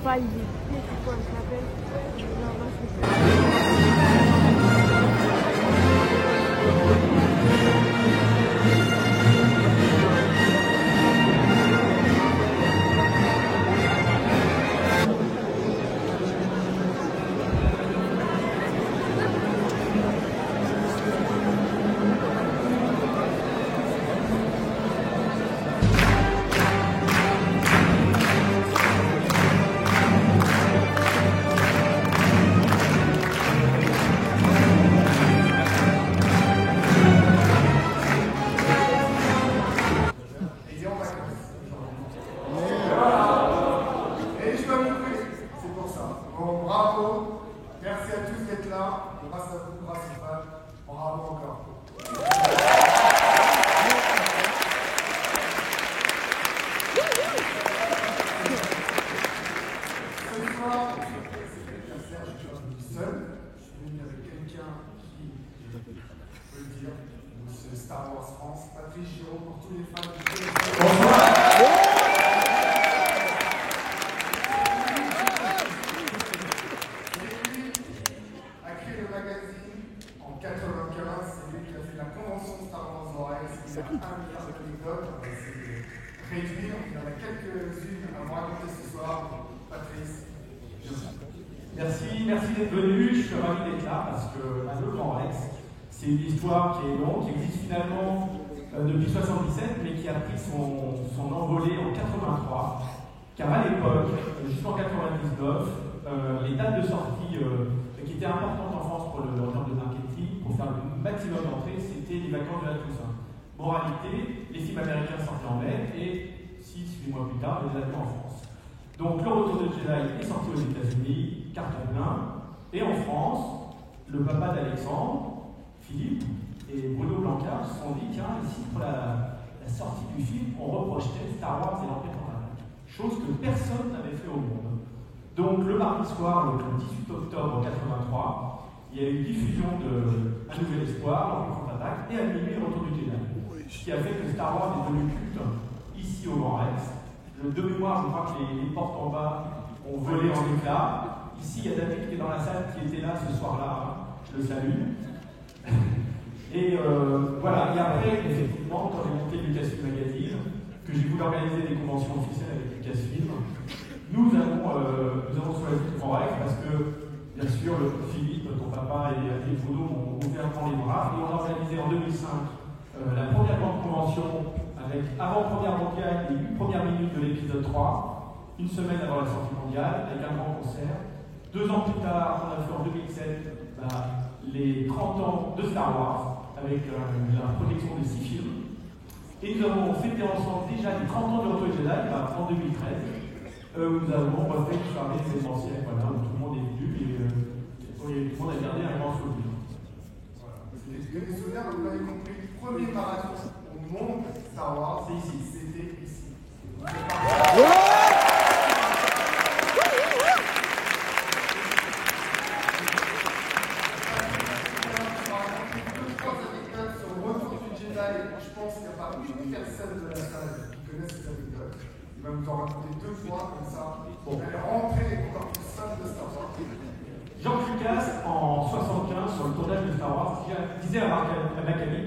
pas idée. C'est quoi, ça s'appelle? Merci à tous d'être là. Grâce à vous, grâce aux fans. Bravo encore. Ce soir, c'est l'anniversaire, je suis venu seul. Je suis venu avec quelqu'un qui, je peux le dire, c'est Star Wars France, Patrice Giraud, pour tous les fans du Bonsoir. Il y a 1 milliard d'anecdotes, on va essayer de réduire. Il y en a quelques-unes à vous raconter ce soir. Patrice, merci d'être venu. Je suis ravi d'être là parce que le Grand Rex, c'est une histoire qui est longue, qui existe finalement depuis 1977, mais qui a pris son envolée en 1983. Car à l'époque, jusqu'en 1999, les dates de sortie qui étaient importantes en France pour le terme de marketing, pour faire le maximum d'entrées, c'était les vacances de la Toussaint. Moralité, les films américains sortaient en mai et 6-8 mois plus tard, les avions en France. Donc le Retour de Jedi est sorti aux États-Unis, carton plein, et en France, le papa d'Alexandre, Philippe et Bruno Blancard se sont dit tiens, ici pour la sortie du film, on reprochetait Star Wars et l'Empire contre-attaque, chose que personne n'avait fait au monde. Donc le mardi soir, le 18 octobre 1983, il y a eu diffusion de Un Nouvel Espoir, l'Empire contre-attaque, et à minuit, le Retour du Jedi. Ce qui a fait que Star Wars est devenu culte ici au Grand Rex. De mémoire, je crois que les portes en bas ont volé en éclats. Ici, il y a David qui est dans la salle, qui était là ce soir-là. Je le salue. Et voilà. Et après, effectivement, quand j'ai monté Lucasfilm Magazine, que j'ai voulu organiser des conventions officielles avec Lucasfilm, nous avons choisi le Grand Rex parce que, bien sûr, Philippe, ton papa et Bruno m'ont ouvert les bras. Et on a organisé en 2005 la première grande convention avec avant-première mondiale et 8 premières minutes de l'épisode 3, une semaine avant la sortie mondiale, avec un grand concert. 2 ans plus tard, on a fait en 2007 les 30 ans de Star Wars, avec la projection des 6 films. Et nous avons fêté ensemble déjà les 30 ans de Retour Jedi en 2013, où nous avons refait une soirée événementielle, voilà, où tout le monde est venu et tout le monde a gardé un grand souvenir. J'ai des souvenirs, vous l'avez compris, le premier marathon au monde Star Wars, c'est ici, c'était ici. Je pense qu'il n'y a pas une personne de la salle qui connaît cette anecdote. Il va nous en raconter 2 fois comme ça. Bon. Vous allez rentrer encore plus fans de Star Wars. George Lucas, en 1975, sur le tournage de Star Wars, disait à Maccabi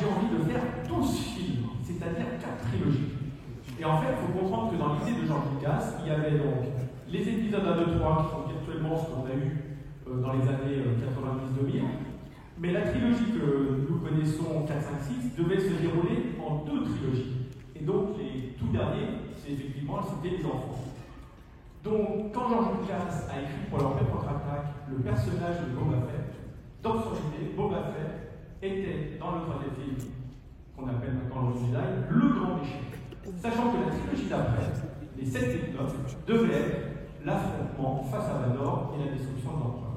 j'ai envie de faire 12 films, c'est-à-dire 4 trilogies. Et en fait, il faut comprendre que dans l'idée de George Lucas, il y avait donc les épisodes 1, 2, 3 qui sont virtuellement ce qu'on a eu dans les années 90-2000. Mais la trilogie que nous connaissons, 4, 5, 6, devait se dérouler en 2 trilogies. Et donc, les tout derniers, c'était les enfants. Donc, quand George Lucas a écrit pour l'Empire contre-attaque le personnage de Boba Fett, dans son idée, Boba Fett était, dans le 3e film, qu'on appelle maintenant le Jedi, le grand méchant. Sachant que la trilogie d'après, les 7 et 9, devait être l'affrontement face à Vador et la destruction de l'Empereur.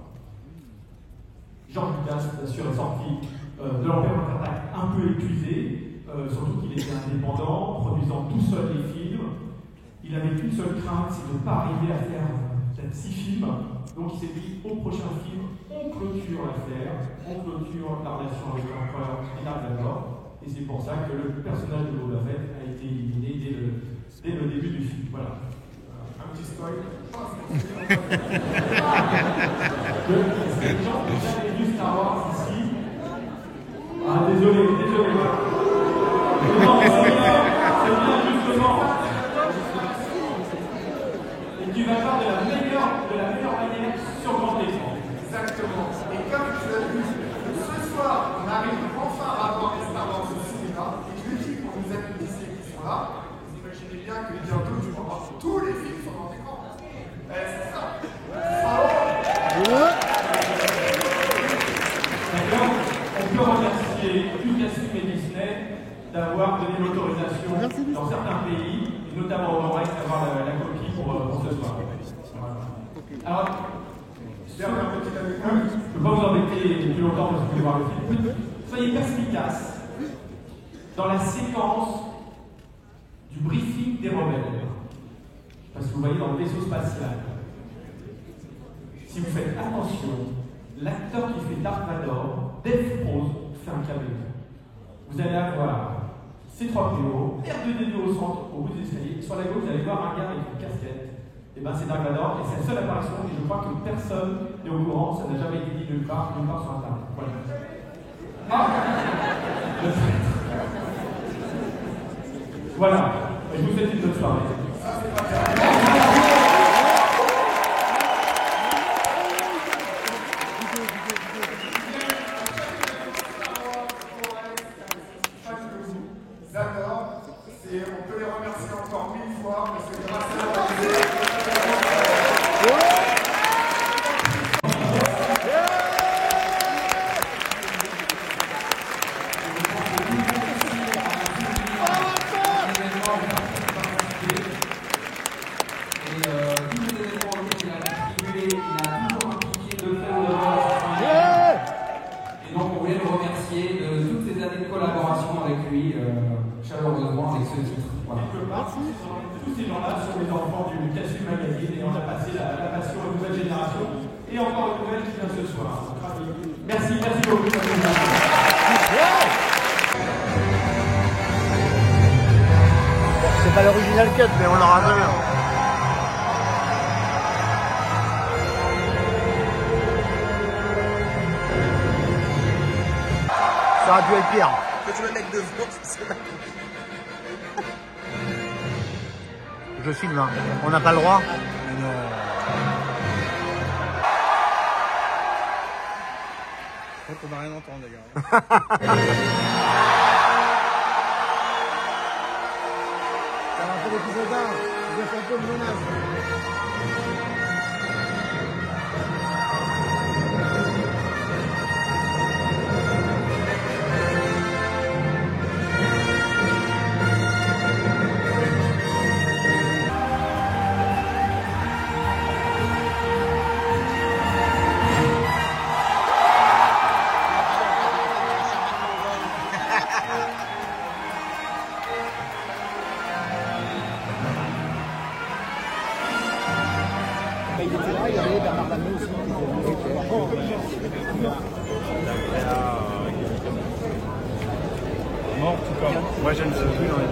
George Lucas, bien sûr, est sorti de l'Empire contre-attaque un peu épuisé, surtout qu'il était indépendant, produisant tout seul les films. Il avait qu'une seule crainte, c'est de ne pas arriver à faire peut-être 6 films. Donc il s'est dit, au prochain film, on clôture l'affaire, on clôture la relation avec l'Empereur et Dark Vador. Et c'est pour ça que le personnage de Boba Fett a été éliminé dès le début du film. Voilà. Un petit spoil. Les gens qui ont jamais vu Star Wars ici. Ah, désolé. Non, c'est bien, justement. Et tu vas faire de la meilleure manière sur grand écran. Exactement. Et comme tu l'as vu, ce soir, on arrive enfin à voir les Star Wars au cinéma. Et je le dis pour nos amis lycée qui sont là, vous imaginez bien que bientôt, tu vas voir tous les films sur grand écran. C'est ça. D'accord. On peut remercier Lucasfilm et Disney d'avoir donné l'autorisation dans certains pays, et notamment au Nord-Est, d'avoir la copie pour ce soir. Voilà. Alors, je ne peux pas vous embêter plus longtemps parce que vous voulez voir le film. Soyez perspicaces dans la séquence du briefing des rebelles. Parce que vous voyez dans le vaisseau spatial. Si vous faites attention, l'acteur qui fait Dark Vador, Dave Prose, fait un caméo. Vous allez avoir C3PO, R2D2 au centre, au bout des escaliers. Sur la gauche, vous allez voir un gars avec une casquette. Et bien c'est Dark Vador, et c'est la seule apparition, et je crois que personne n'est au courant, ça n'a jamais été dit nulle part sur Internet. Voilà. Voilà. Et je vous souhaite une bonne soirée. D'accord. On peut les remercier encore 1000 fois, parce que grâce à eux, chaleureusement avec ce titre. Voilà. Tous ces gens-là sont les enfants du Lucasfilm Magazine et on a passé la passion aux nouvelles générations et encore une nouvelle qui vient ce soir. Merci beaucoup. C'est pas l'original cut, mais on l'aura jamais. Ça aurait pu être pire. Que tu me mettes devant, c'est pas... Je filme, hein. On n'a pas le droit. Je crois qu'on va rien entendre, les gars. Ça va faire l'épisode 1. Je fais un peu de menace. Il était là, il y avait Bernard Lamy aussi. Mort, en tout cas. Moi, j'aime ce truc dans les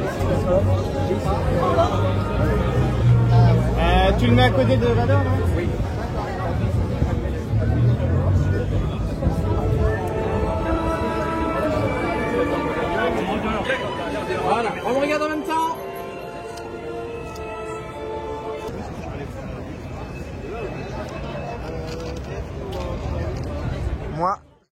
Tu le mets à côté de Vador, non? Oui. Voilà, on me regarde en même temps.